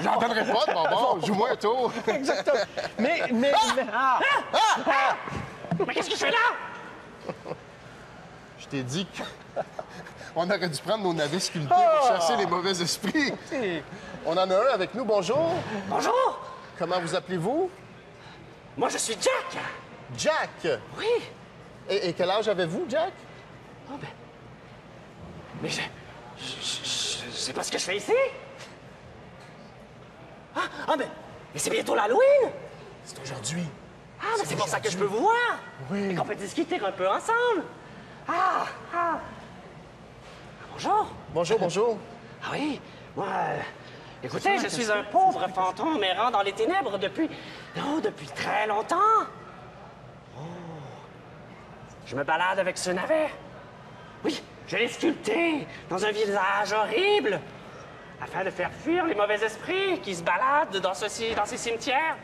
J'en donnerai pas de bonbons. Joue-moi un tour. Exactement. Mais... Mais qu'est-ce que je fais là? Je t'ai dit qu'on aurait dû prendre nos navets sculptés pour chasser les mauvais esprits. On en a un avec nous. Bonjour. Bonjour. Comment vous appelez-vous? Moi, je suis Jack. Jack. Oui. Et quel âge avez-vous, Jack? Oh, ben... Mais je sais pas ce que je fais ici. Mais c'est bientôt l'Halloween. C'est aujourd'hui. Ah, mais c'est pour ça que je peux vous voir. Oui. Et qu'on peut discuter un peu ensemble. Bonjour. Bonjour, bonjour. Ah oui, moi, écoutez, je suis un pauvre fantôme errant dans les ténèbres depuis très longtemps. Je me balade avec ce navet. Oui, je l'ai sculpté dans un visage horrible afin de faire fuir les mauvais esprits qui se baladent dans ces cimetières.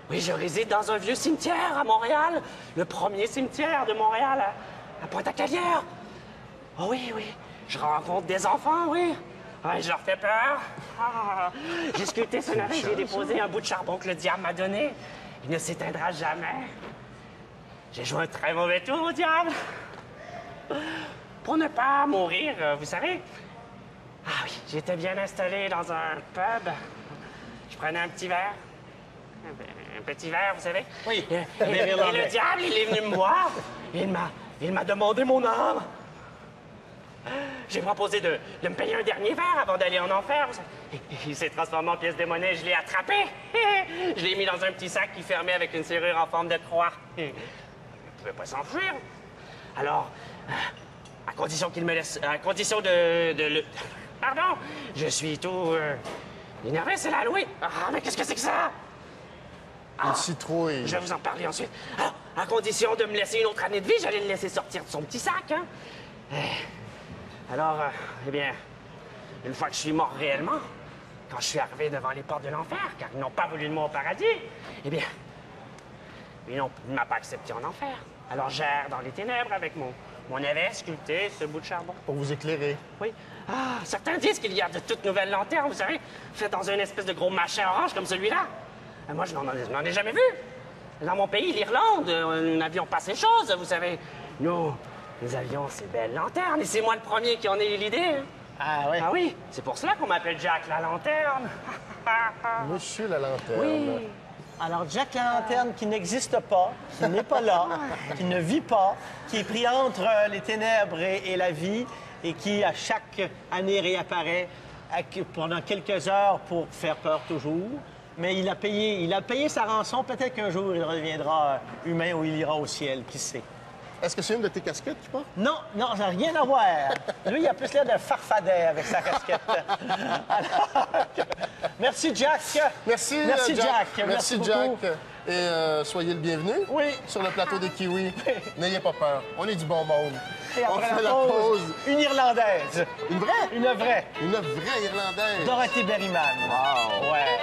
Oui, je réside dans un vieux cimetière à Montréal, le premier cimetière de Montréal à Pointe-à-Calière. Oh oui, oui, je rencontre des enfants, oui. Ouais, je leur fais peur. J'ai sculpté ce navet, j'ai déposé un bout de charbon que le diable m'a donné. Il ne s'éteindra jamais. J'ai joué un très mauvais tour au diable. Pour ne pas mourir, vous savez. Ah oui, j'étais bien installé dans un pub. Je prenais un petit verre. Un petit verre, vous savez. Oui, Et le diable, il est venu me voir. Il m'a demandé mon âme. J'ai proposé de me payer un dernier verre avant d'aller en enfer. Il s'est transformé en pièce de monnaie, je l'ai attrapé. Je l'ai mis dans un petit sac qui fermait avec une serrure en forme de croix. Il ne pouvait pas s'enfuir. Alors, à condition qu'il me laisse... À condition de le... Pardon, je suis tout... énervé, c'est l'Halloween. Mais qu'est-ce que c'est que ça? Une citrouille. Je vais vous en parler ensuite. Alors, à condition de me laisser une autre année de vie, j'allais le laisser sortir de son petit sac, hein. Alors, eh bien, une fois que je suis mort réellement, quand je suis arrivé devant les portes de l'enfer, car ils n'ont pas voulu de moi au paradis, eh bien, ils ne m'ont pas accepté en enfer. Alors, j'erre dans les ténèbres avec mon navet sculpté, ce bout de charbon. Pour vous éclairer. Oui. Certains disent qu'il y a de toutes nouvelles lanternes, vous savez, faites dans une espèce de gros machin orange comme celui-là. Moi, je n'en ai jamais vu. Dans mon pays, l'Irlande, nous n'avions pas ces choses, vous savez. Nous avions ces belles lanternes, et c'est moi le premier qui en ai eu l'idée. Hein. Ah oui? Ah oui, c'est pour cela qu'on m'appelle Jack la lanterne. Monsieur la lanterne. Oui. Alors, Jack la lanterne qui n'existe pas, qui n'est pas là, qui ne vit pas, qui est pris entre les ténèbres et la vie, et qui, à chaque année, réapparaît pendant quelques heures pour faire peur toujours. Mais il a payé sa rançon. Peut-être qu'un jour, il redeviendra humain ou il ira au ciel, qui sait. Est-ce que c'est une de tes casquettes qui porte? Non, ça n'a rien à voir. Lui, il a plus l'air d'un farfadet avec sa casquette. Alors, merci, Jack. Merci, Jack. Merci, beaucoup. Jack. Et soyez le bienvenu sur le plateau des Kiwis. N'ayez pas peur. On est du bon monde. Et On après fait la pause, une Irlandaise. Une vraie? Une vraie. Une vraie Irlandaise. Dorothy Berryman. Wow. Ouais.